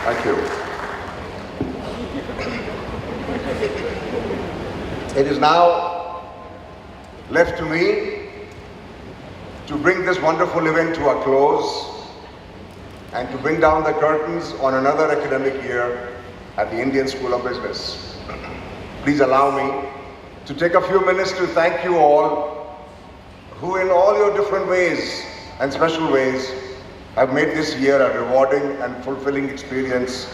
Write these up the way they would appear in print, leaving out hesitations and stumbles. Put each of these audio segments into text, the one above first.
Thank you. It is now left to me to bring this wonderful event to a close and to bring down the curtains on another academic year at the Indian School of Business. Please allow me to take a few minutes to thank you all who in all your different ways and special ways have made this year a rewarding and fulfilling experience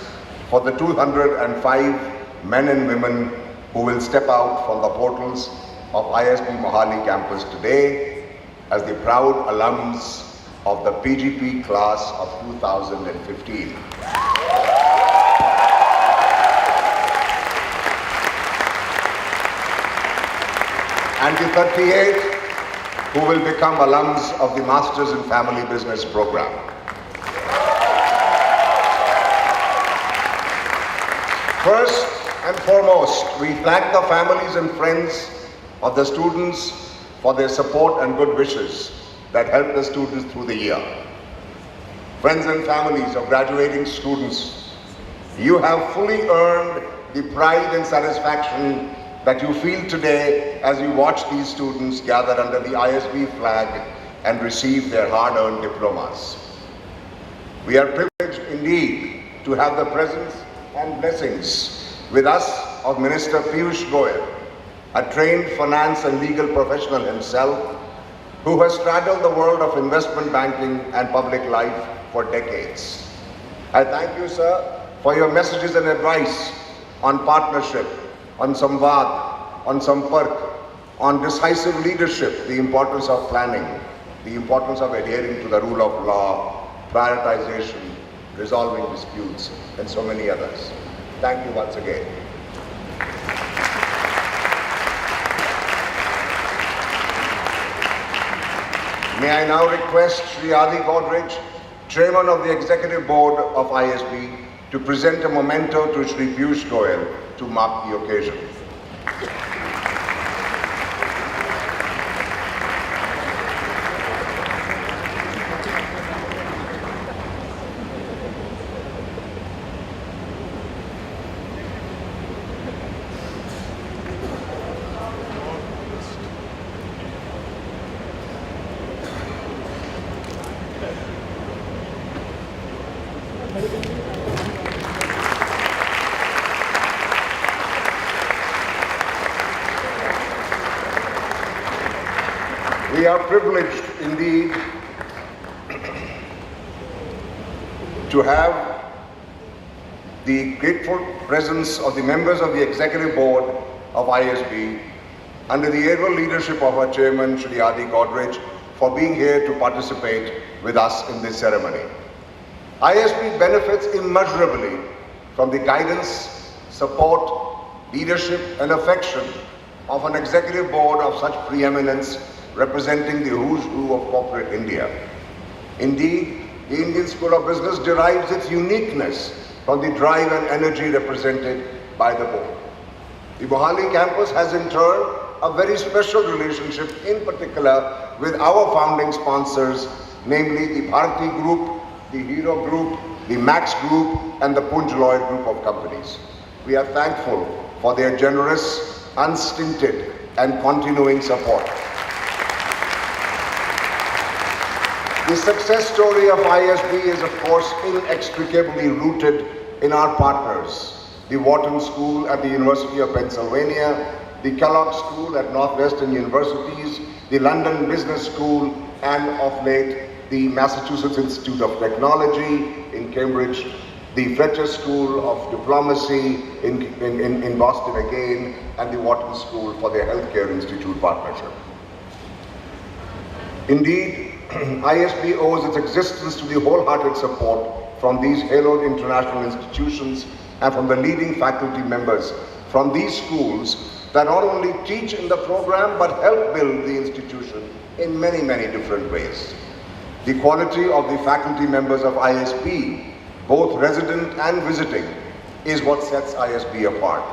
for the 205 men and women who will step out from the portals of ISB Mohali campus today as the proud alums of the PGP class of 2015. And the 38 who will become alums of the Masters in Family Business program. First and foremost, we thank the families and friends of the students for their support and good wishes that helped the students through the year. Friends and families of graduating students, you have fully earned the pride and satisfaction that you feel today as you watch these students gather under the ISB flag and receive their hard-earned diplomas. We are privileged indeed to have the presence and blessings with us of Minister Piyush Goyal, a trained finance and legal professional himself, who has straddled the world of investment banking and public life for decades. I thank you, sir, for your messages and advice on partnership, on samvad, on sampark, on decisive leadership, the importance of planning, the importance of adhering to the rule of law, prioritization, resolving disputes, and so many others. Thank you once again. May I now request Shri Adi Godrej, Chairman of the Executive Board of ISB, to present a memento to Shri Piyush Goyal to mark the occasion. We are privileged indeed to have the grateful presence of the members of the Executive Board of ISB under the able leadership of our Chairman, Shri Adi Godrej, for being here to participate with us in this ceremony. ISB benefits immeasurably from the guidance, support, leadership and affection of an Executive Board of such preeminence representing the who's who of corporate India. Indeed, the Indian School of Business derives its uniqueness from the drive and energy represented by the board. The Mohali campus has in turn a very special relationship, in particular with our founding sponsors, namely the Bharti Group, the Hero Group, the Max Group, and the Punj Lloyd Group of companies. We are thankful for their generous, unstinted, and continuing support. The success story of ISB is, of course, inextricably rooted in our partners, the Wharton School at the University of Pennsylvania, the Kellogg School at Northwestern Universities, the London Business School, and of late, the Massachusetts Institute of Technology in Cambridge, the Fletcher School of Diplomacy in Boston again, and the Wharton School for their Healthcare Institute partnership. Indeed, ISB owes its existence to the wholehearted support from these haloed international institutions and from the leading faculty members from these schools that not only teach in the program but help build the institution in many, many different ways. The quality of the faculty members of ISB, both resident and visiting, is what sets ISB apart.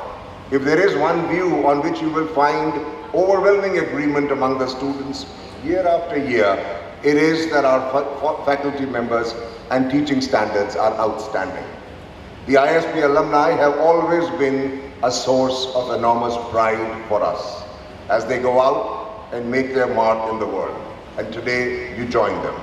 If there is one view on which you will find overwhelming agreement among the students year after year, it is that our faculty members and teaching standards are outstanding. The ISB alumni have always been a source of enormous pride for us as they go out and make their mark in the world. And today you join them.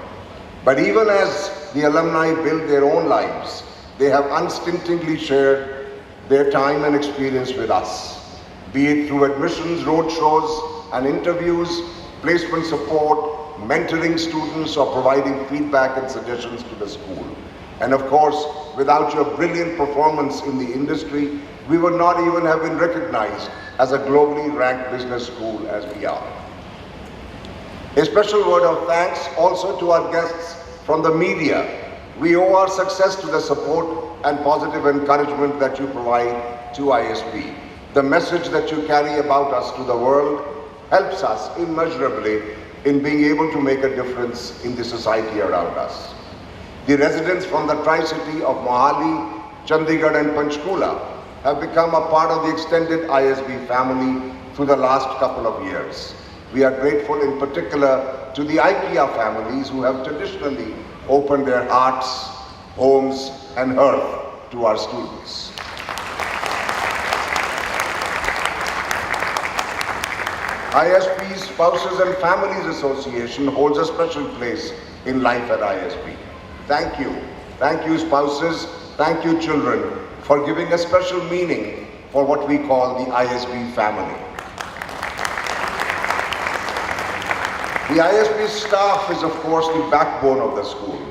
But even as the alumni build their own lives, they have unstintingly shared their time and experience with us, be it through admissions, roadshows and interviews, placement support, mentoring students, or providing feedback and suggestions to the school. And of course, without your brilliant performance in the industry, we would not even have been recognized as a globally ranked business school as we are. A special word of thanks also to our guests from the media. We owe our success to the support and positive encouragement that you provide to ISB. The message that you carry about us to the world helps us immeasurably in being able to make a difference in the society around us. The residents from the Tri-City of Mohali, Chandigarh and Panchkula have become a part of the extended ISB family through the last couple of years. We are grateful in particular to the IKEA families who have traditionally opened their hearts, homes and hearth to our students. ISB's Spouses and Families Association holds a special place in life at ISB. Thank you. Thank you, spouses. Thank you, children, for giving a special meaning for what we call the ISB family. The ISB staff is, of course, the backbone of the school.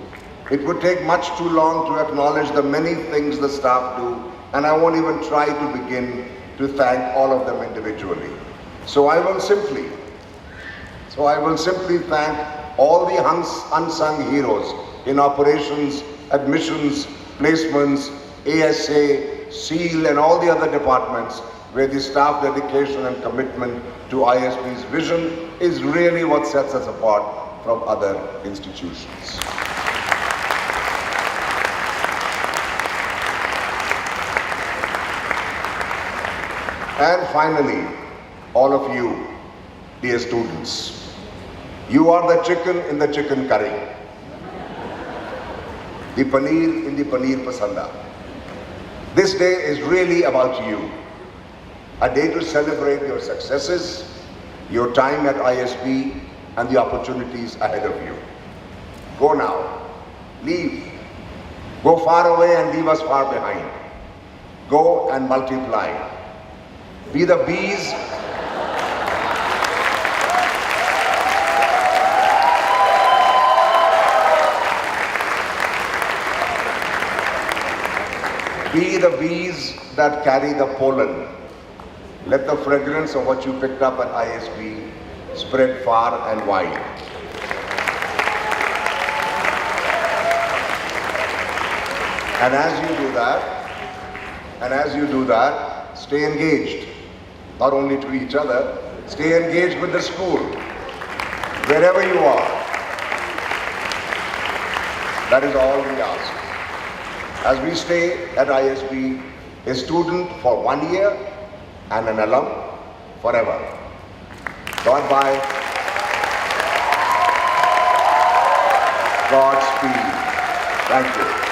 It would take much too long to acknowledge the many things the staff do, and I won't even try to begin to thank all of them individually. So I will simply thank all the unsung heroes in operations, admissions, placements, ASA, SEAL and all the other departments where the staff dedication and commitment to ISB's vision is really what sets us apart from other institutions. And finally, all of you, dear students, you are the chicken in the chicken curry, the paneer in the paneer pasanda. This day is really about you, a day to celebrate your successes, your time at ISB and the opportunities ahead of you. Go now, leave, go far away and leave us far behind. Go and multiply. Be the bees that carry the pollen. Let the fragrance of what you picked up at ISB spread far and wide. And as you do that, stay engaged. Not only to each other, stay engaged with the school, wherever you are. That is all we ask. As we stay at ISB, a student for 1 year and an alum forever. Goodbye. Godspeed. Thank you.